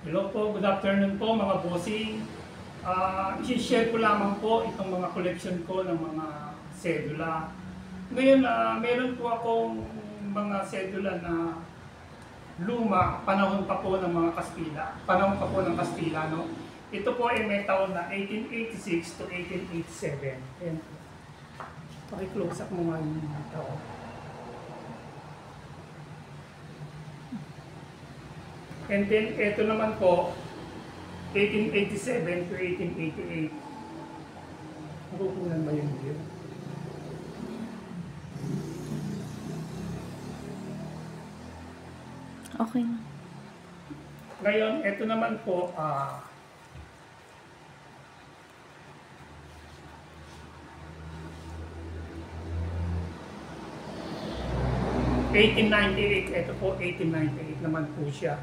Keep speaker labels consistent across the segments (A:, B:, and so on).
A: Hello po, good afternoon po mga bossing. I-share ko lamang po itong mga collection ko ng mga sedula. Ngayon, meron po akong mga sedula na luma, panahon pa po ng mga Kastila. Panahon pa po ng Kastila, no? Ito po ay may taon na 1886 to 1887. Ayan po. Paki-close up mo nga yung taon. And then, ito naman po, 1887 to 1888. Nakukunan ba yung view?
B: Okay na.
A: Ngayon, ito naman po, 1898, ito po 1898 naman po siya.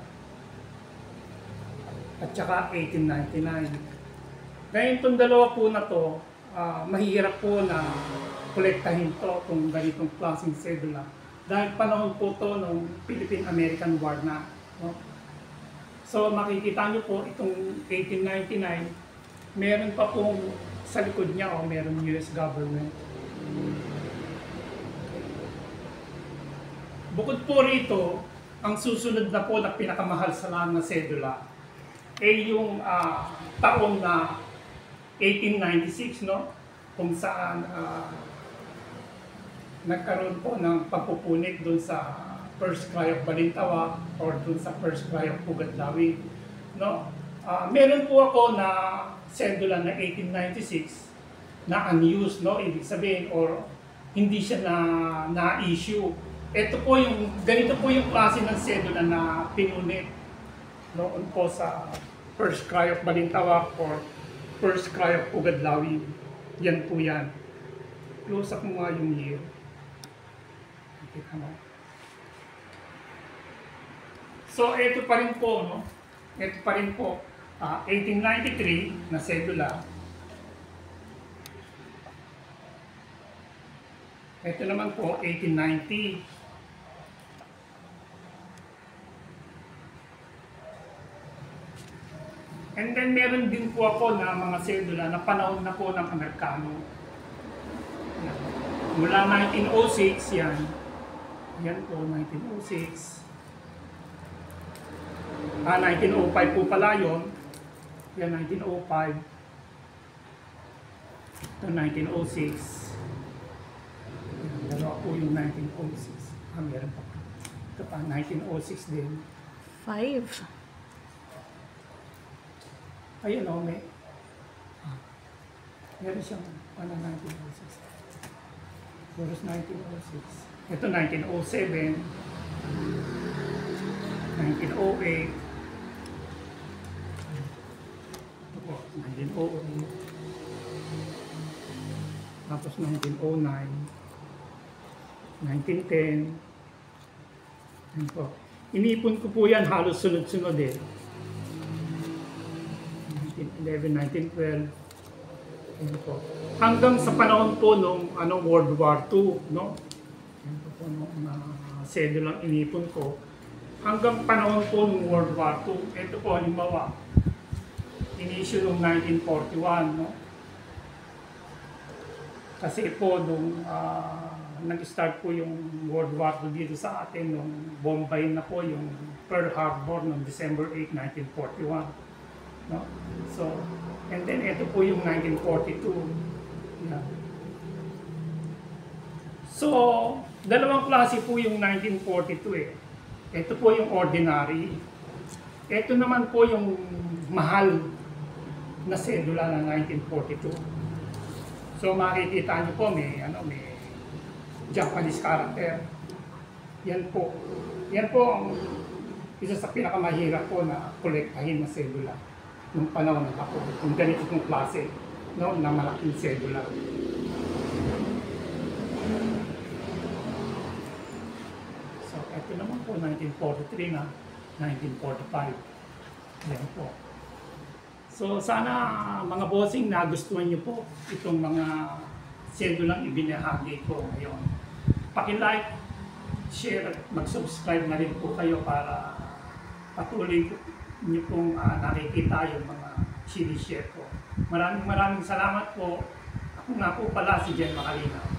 A: At saka 1899. Ngayon itong dalawa po na to, mahirap po na kolektahin to kung ganitong klaseng sedula. Dahil panahon po to ng Philippine-American War na. No? So makikita nyo po itong 1899, meron pa pong sa likod niya meron US government. Bukod po rito, ang susunod na po na pinakamahal sa lahat na sedula ay yung taong na 1896, no? Kung saan nagkaroon po ng pagpupunit doon sa First Cry of Balintawak or doon sa First Cry of Pugadlawi, no? Meron po ako na sedula na 1896 na unused, no? Ibig sabihin, or hindi siya na-issue. Ito po yung, ganito po yung klase ng sedula na pinunit noon po sa First Cry of Balintawak or First Cry of Pugadlawi. Yan po yan. Close up mo nga yung year. Kita mo. So, ito pa rin po, no? Ito pa rin po. 1893 na sedula. Ito naman po, 1890. And then meron din po ako na mga sedula na panahon na po ng Amerikano. Yan. Mula 1906 yan. Yan po, 1906. 1905 po pala yun. Yan, 1905. Ito, 1906. Yan, dalawa po yung 1906. Meron pa. Ito pa, 1906 din.
B: 5.
A: Ayun o, may meron siyang 1906. Where's 1906? Ito 1907, 1908, ito po, 1908, tapos 1909, 1910, yan po. Inipon ko po yan halos sunod-sunod eh. 1911, 1912, yan po. Hanggang sa panahon po nung World War II, no? Yan po nung sedulang inipon ko. Hanggang panahon po nung World War II, ito po halimbawa, in-issue nung 1941, no? Kasi po nung nag-start po yung World War II dito sa atin, nung Bombay na po yung Pearl Harbor noong December 8, 1941. No? So, and then ito po yung 1942. Yeah. So, dalawang klase po yung 1942 eh. Ito po yung ordinary. Ito naman po yung mahal na sedula na 1942. So, makikita niyo po may Japanese character. Yan po. Yan po ang isa sa pinakamahirap po na kolektahin na sedula nung panahon na ako, kung ganito itong klase, no, na malaking sedula. So, ito naman po, 1943 na, 1945. Yan po. So, sana mga bossing nagustuhan niyo po itong mga sedulang ibinahagi ko ngayon. Paki-like, share, mag-subscribe na rin po kayo para patuloy niyo pong nakikita yung mga sinishare ko. Maraming salamat po. Ako nga po pala si Jen Macalina.